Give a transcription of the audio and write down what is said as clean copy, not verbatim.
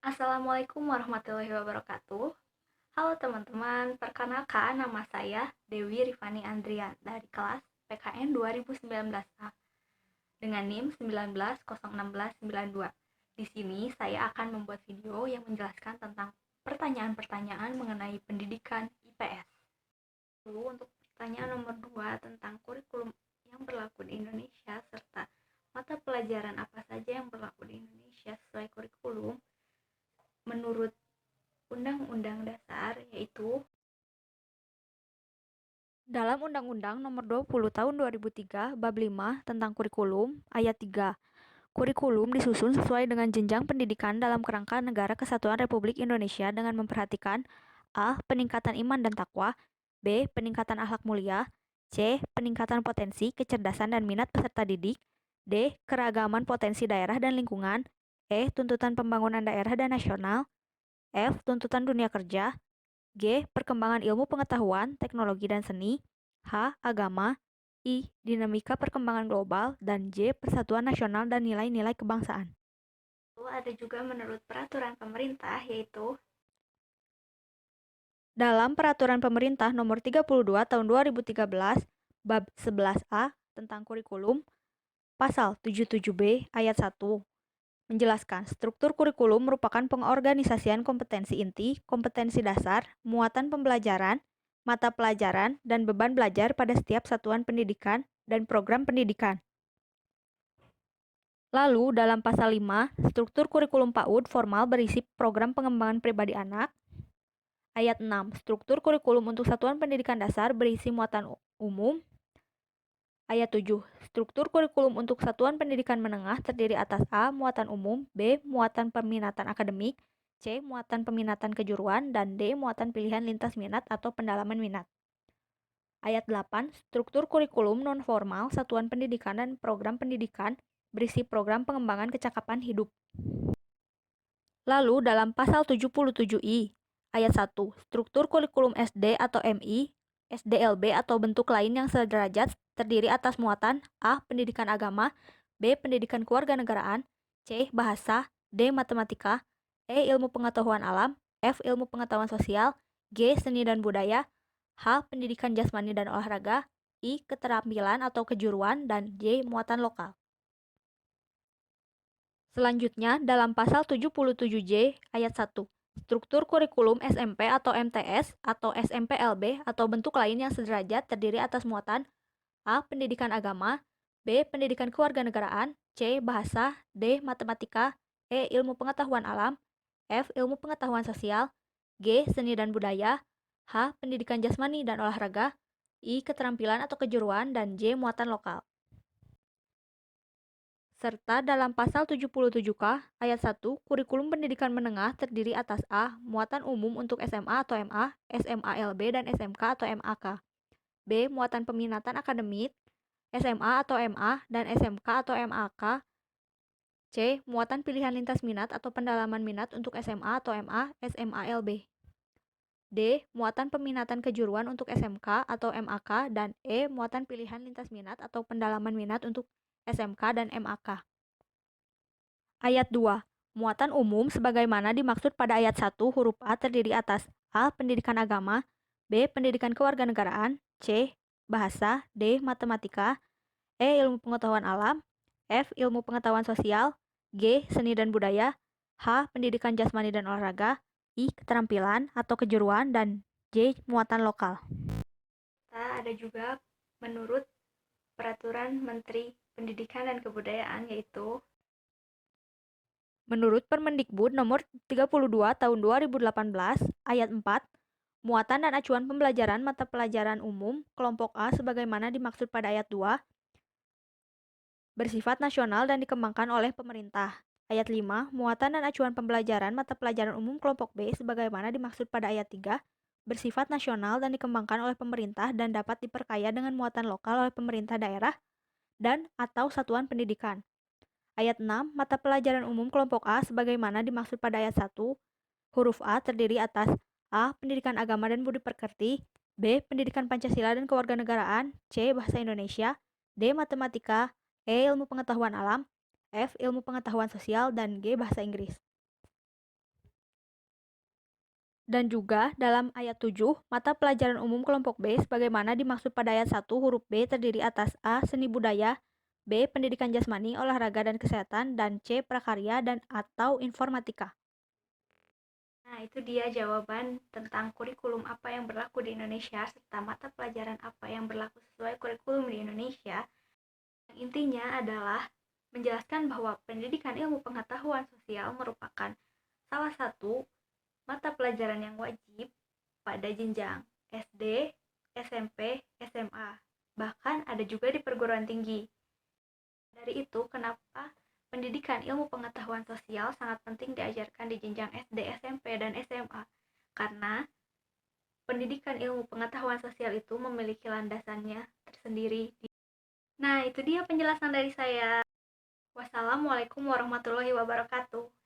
Assalamualaikum warahmatullahi wabarakatuh. Halo teman-teman, perkenalkan nama saya Dewi Rifani Andrian dari kelas PKN 2019A dengan NIM 1901601692. Di sini saya akan membuat video yang menjelaskan tentang pertanyaan-pertanyaan mengenai pendidikan IPS. Lalu untuk pertanyaan nomor 2 tentang kurikulum yang berlaku di Indonesia serta mata pelajaran apa saja yang berlaku di Indonesia sesuai kurikulum menurut Undang-Undang Dasar, yaitu dalam Undang-Undang Nomor 20 Tahun 2003 Bab 5 tentang kurikulum, ayat 3. Kurikulum disusun sesuai dengan jenjang pendidikan dalam kerangka Negara Kesatuan Republik Indonesia dengan memperhatikan A. Peningkatan iman dan takwa, B. Peningkatan akhlak mulia, C. Peningkatan potensi, kecerdasan dan minat peserta didik, D. Keragaman potensi daerah dan lingkungan, E. Tuntutan pembangunan daerah dan nasional, F. Tuntutan dunia kerja, G. Perkembangan ilmu pengetahuan, teknologi dan seni, H. Agama, I. Dinamika perkembangan global, dan J. Persatuan nasional dan nilai-nilai kebangsaan. Lalu ada juga menurut peraturan pemerintah, yaitu dalam Peraturan Pemerintah Nomor 32 Tahun 2013, Bab 11A tentang kurikulum, Pasal 77B Ayat 1, menjelaskan struktur kurikulum merupakan pengorganisasian kompetensi inti, kompetensi dasar, muatan pembelajaran, mata pelajaran, dan beban belajar pada setiap satuan pendidikan dan program pendidikan. Lalu, dalam pasal 5, struktur kurikulum PAUD formal berisi program pengembangan pribadi anak. Ayat 6, struktur kurikulum untuk satuan pendidikan dasar berisi muatan umum. Ayat 7, struktur kurikulum untuk satuan pendidikan menengah terdiri atas A. Muatan umum, B. Muatan peminatan akademik, C. Muatan peminatan kejuruan, dan D. Muatan pilihan lintas minat atau pendalaman minat. Ayat 8, struktur kurikulum non-formal satuan pendidikan dan program pendidikan berisi program pengembangan kecakapan hidup. Lalu dalam pasal 77I, ayat 1, struktur kurikulum SD atau MI, SDLB atau bentuk lain yang sederajat terdiri atas muatan A. Pendidikan agama, B. Pendidikan kewarganegaraan, C. Bahasa, D. Matematika, E. Ilmu pengetahuan alam, F. Ilmu pengetahuan sosial, G. Seni dan budaya, H. Pendidikan jasmani dan olahraga, I. Keterampilan atau kejuruan, dan J. Muatan lokal. Selanjutnya, dalam pasal 77J ayat 1, struktur kurikulum SMP atau MTS atau SMPLB atau bentuk lain yang sederajat terdiri atas muatan A. Pendidikan agama, B. Pendidikan kewarganegaraan, C. Bahasa, D. Matematika, E. Ilmu pengetahuan alam, F. Ilmu pengetahuan sosial, G. Seni dan budaya, H. Pendidikan jasmani dan olahraga, I. Keterampilan atau kejuruan, dan J. Muatan lokal. Serta dalam pasal 77K ayat 1, kurikulum pendidikan menengah terdiri atas A. Muatan umum untuk SMA atau MA, SMALB dan SMK atau MAK, B. Muatan peminatan akademik, SMA atau MA dan SMK atau MAK, C. Muatan pilihan lintas minat atau pendalaman minat untuk SMA atau MA, SMALB, D. Muatan peminatan kejuruan untuk SMK atau MAK, dan E. Muatan pilihan lintas minat atau pendalaman minat untuk SMK dan MAK. Ayat 2. Muatan umum sebagaimana dimaksud pada ayat 1 huruf A terdiri atas A. Pendidikan agama, B. Pendidikan kewarganegaraan, C. Bahasa, D. Matematika, E. Ilmu pengetahuan alam, F. Ilmu pengetahuan sosial, G. Seni dan budaya, H. Pendidikan jasmani dan olahraga, I. Keterampilan atau kejuruan, dan J. Muatan lokal. Ada juga menurut Peraturan Menteri Pendidikan dan Kebudayaan, yaitu menurut Permendikbud Nomor 32 Tahun 2018 Ayat 4, muatan dan acuan pembelajaran mata pelajaran umum kelompok A sebagaimana dimaksud pada ayat 2 bersifat nasional dan dikembangkan oleh pemerintah. Ayat 5, muatan dan acuan pembelajaran mata pelajaran umum kelompok B sebagaimana dimaksud pada ayat 3 bersifat nasional dan dikembangkan oleh pemerintah dan dapat diperkaya dengan muatan lokal oleh pemerintah daerah dan atau satuan pendidikan. Ayat 6, mata pelajaran umum kelompok A sebagaimana dimaksud pada ayat 1, huruf A terdiri atas A. Pendidikan agama dan budi pekerti, B. Pendidikan Pancasila dan kewarganegaraan, C. Bahasa Indonesia, D. Matematika, E. Ilmu pengetahuan alam, F. Ilmu pengetahuan sosial, dan G. Bahasa Inggris. Dan juga dalam ayat 7, mata pelajaran umum kelompok B sebagaimana dimaksud pada ayat 1 huruf B terdiri atas A. Seni budaya, B. Pendidikan jasmani, olahraga dan kesehatan, dan C. Prakarya dan atau informatika. Nah, itu dia jawaban tentang kurikulum apa yang berlaku di Indonesia serta mata pelajaran apa yang berlaku sesuai kurikulum di Indonesia. Yang intinya adalah menjelaskan bahwa pendidikan ilmu pengetahuan sosial merupakan salah satu mata pelajaran yang wajib pada jenjang SD, SMP, SMA. Bahkan ada juga di perguruan tinggi. Dari itu, kenapa pendidikan ilmu pengetahuan sosial sangat penting diajarkan di jenjang SD, SMP, dan SMA? Karena pendidikan ilmu pengetahuan sosial itu memiliki landasannya tersendiri. Nah, itu dia penjelasan dari saya. Wassalamualaikum warahmatullahi wabarakatuh.